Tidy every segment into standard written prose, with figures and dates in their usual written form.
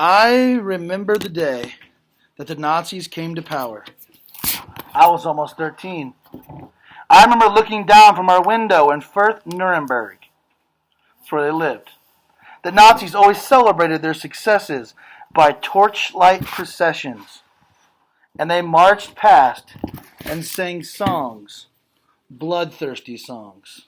I remember the day that the Nazis came to power. I was almost 13. I remember looking down from our window in Firth, Nuremberg. That's where they lived. The Nazis always celebrated their successes by torchlight processions. And they marched past and sang songs, bloodthirsty songs.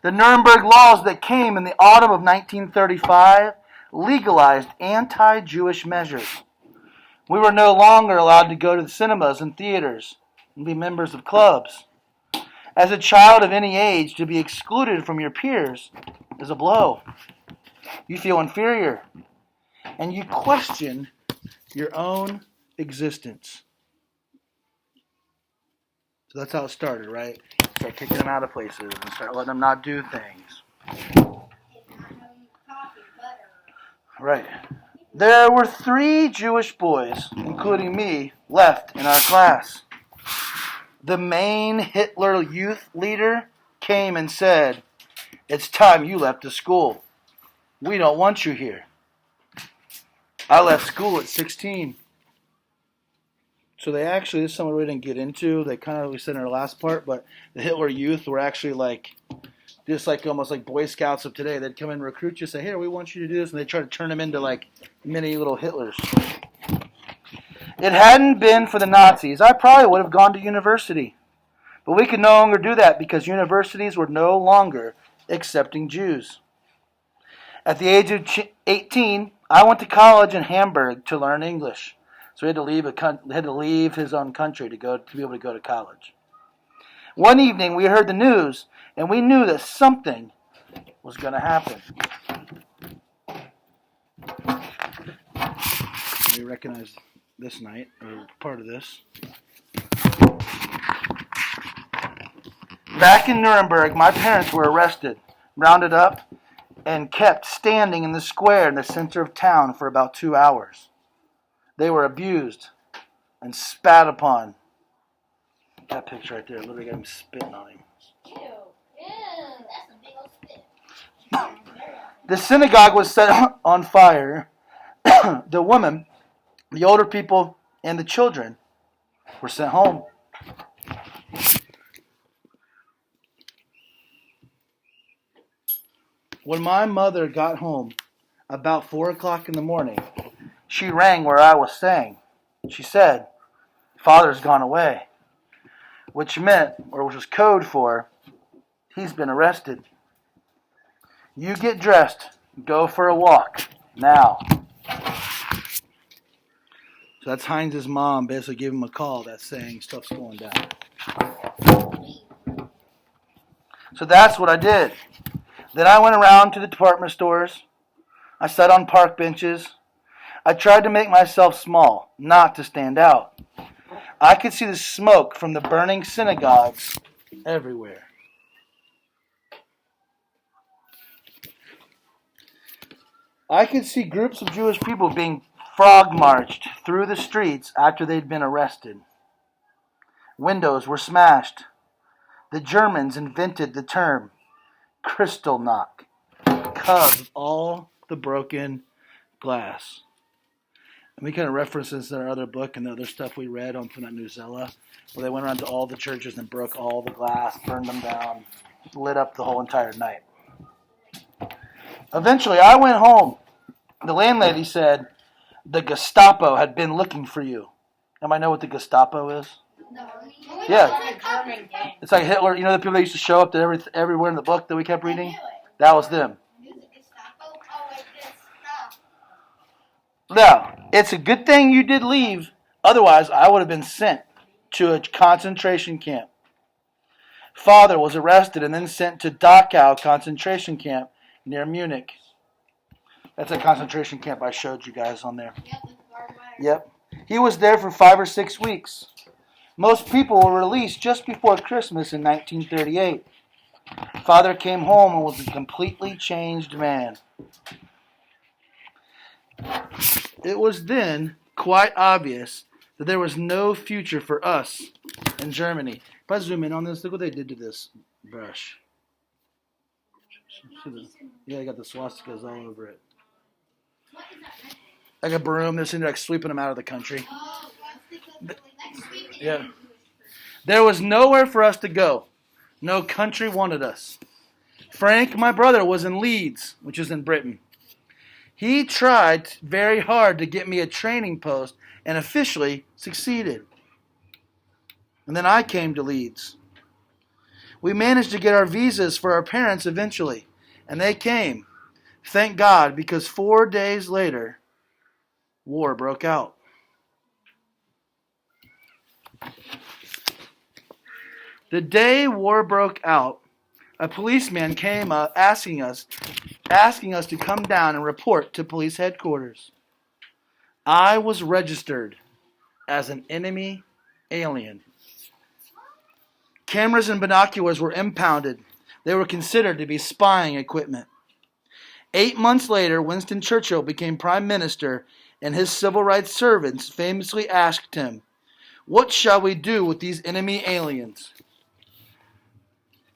The Nuremberg laws that came in the autumn of 1935 legalized anti-Jewish measures. We were no longer allowed to go to the cinemas and theaters and be members of clubs. As a child of any age, to be excluded from your peers is a blow. You feel inferior, and you question your own existence. So that's how it started, right? Start kicking them out of places and start letting them not do things. Right. There were 3 Jewish boys, including me, left in our class. The main Hitler youth leader came and said, "It's time you left the school. We don't want you here." I left school at 16. So they actually, this is something we didn't get into. They kind of, we said in our last part, but the Hitler youth were actually just almost like Boy Scouts of today. They'd come in and recruit you, say, "Here, we want you to do this," and they try to turn them into mini little Hitlers. It hadn't been for the Nazis, I probably would have gone to university. But we could no longer do that because universities were no longer accepting Jews. At the age of 18, I went to college in Hamburg to learn English. So he had to leave his own country to be able to go to college. One evening, we heard the news, and we knew that something was going to happen. We recognize this night, or part of this. Back in Nuremberg, my parents were arrested, rounded up, and kept standing in the square in the center of town for about 2 hours. They were abused and spat upon. That picture right there, literally got him spitting on him. Ew, that's a big old spit. The synagogue was set on fire. The women, the older people, and the children were sent home. When my mother got home about 4 o'clock in the morning, she rang where I was staying. She said, "Father's gone away," which was code for, "He's been arrested. You get dressed, go for a walk, now." So that's Heinz's mom basically giving him a call that's saying stuff's going down. So that's what I did. Then I went around to the department stores. I sat on park benches. I tried to make myself small, not to stand out. I could see the smoke from the burning synagogues everywhere. I could see groups of Jewish people being frog-marched through the streets after they'd been arrested. Windows were smashed. The Germans invented the term Kristallnacht, because of all the broken glass. And we kind of reference this in our other book and the other stuff we read from that Newsella, where they went around to all the churches and broke all the glass, burned them down, lit up the whole entire night. Eventually, I went home. The landlady said, "The Gestapo had been looking for you." Anybody know what the Gestapo is? No. Yeah. It's like Hitler. You know the people that used to show up to everywhere in the book that we kept reading? That was them. Now, it's a good thing you did leave. Otherwise, I would have been sent to a concentration camp. Father was arrested and then sent to Dachau concentration camp near Munich. That's a concentration camp I showed you guys on there. Yep. He was there for 5 or 6 weeks. Most people were released just before Christmas in 1938. Father came home and was a completely changed man. It was then quite obvious that there was no future for us in Germany. If I zoom in on this, look what they did to this brush. Yeah, they got the swastikas all over it. Like a broom. They're sitting there like sweeping them out of the country. Yeah. There was nowhere for us to go. No country wanted us. Frank, my brother, was in Leeds, which is in Britain. He tried very hard to get me a training post and officially succeeded. And then I came to Leeds. We managed to get our visas for our parents eventually, and they came. Thank God, because 4 days later, war broke out. The day war broke out, a policeman came up asking us to come down and report to police headquarters. I was registered as an enemy alien. Cameras and binoculars were impounded. They were considered to be spying equipment. 8 months later, Winston Churchill became prime minister, and his civil rights servants famously asked him, "What shall we do with these enemy aliens?"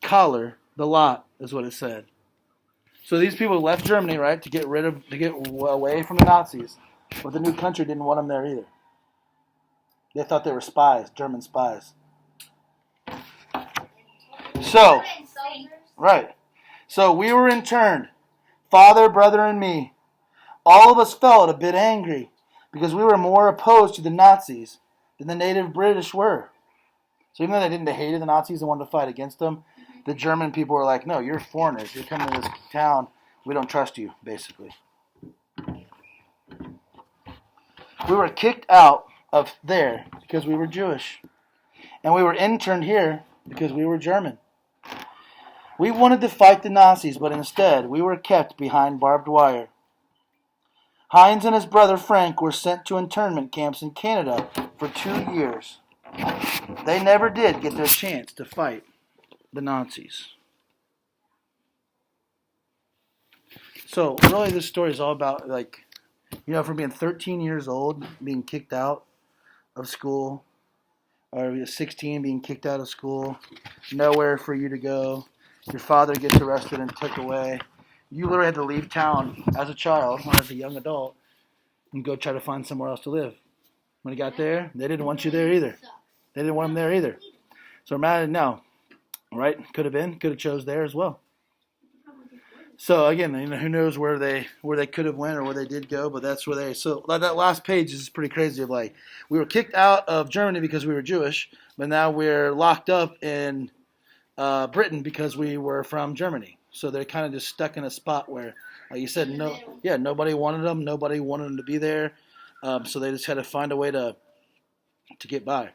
Collar the lot, is what it said. So these people left Germany, right, to get away from the Nazis, but the new country didn't want them there either. They thought they were spies, German spies. So, right. So we were interned, father, brother, and me. All of us felt a bit angry because we were more opposed to the Nazis than the native British were. So even though they hated the Nazis and wanted to fight against them, the German people were like, "No, you're foreigners. You're coming to this town. We don't trust you," basically. We were kicked out of there because we were Jewish. And we were interned here because we were German. We wanted to fight the Nazis, but instead we were kept behind barbed wire. Heinz and his brother Frank were sent to internment camps in Canada for 2 years. They never did get their chance to fight the Nazis. So really this story is all about, like, from being 13 years old, being kicked out of school, or 16 being kicked out of school, nowhere for you to go. Your father gets arrested and took away. You literally had to leave town as a child or as a young adult and go try to find somewhere else to live. When you got there, they didn't want you there either. They didn't want them there either. So imagine now, right? Could have chose there as well. So again, who knows where they could have went or where they did go, but that's where they. So that last page is pretty crazy. Of like, we were kicked out of Germany because we were Jewish, but now we're locked up in Britain because we were from Germany. So they're kind of just stuck in a spot where, like you said, nobody wanted them, nobody wanted them to be there. So they just had to find a way to get by.